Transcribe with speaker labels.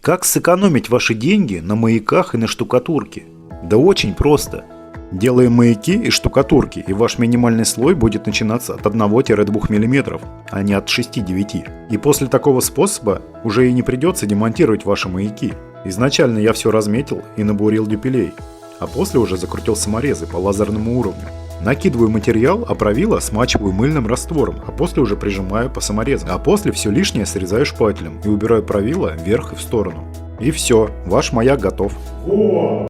Speaker 1: Как сэкономить ваши деньги на маяках и на штукатурке? Да очень просто. Делаем маяки и штукатурки, и ваш минимальный слой будет начинаться от 1-2 мм, а не от 6-9. И после такого способа уже и не придется демонтировать ваши маяки. Изначально я все разметил и набурил дюпелей, а после уже закрутил саморезы по лазерному уровню. Накидываю материал, а правило смачиваю мыльным раствором, а после уже прижимаю по саморезам. А после все лишнее срезаю шпателем и убираю правило вверх и в сторону. И все, ваш маяк готов.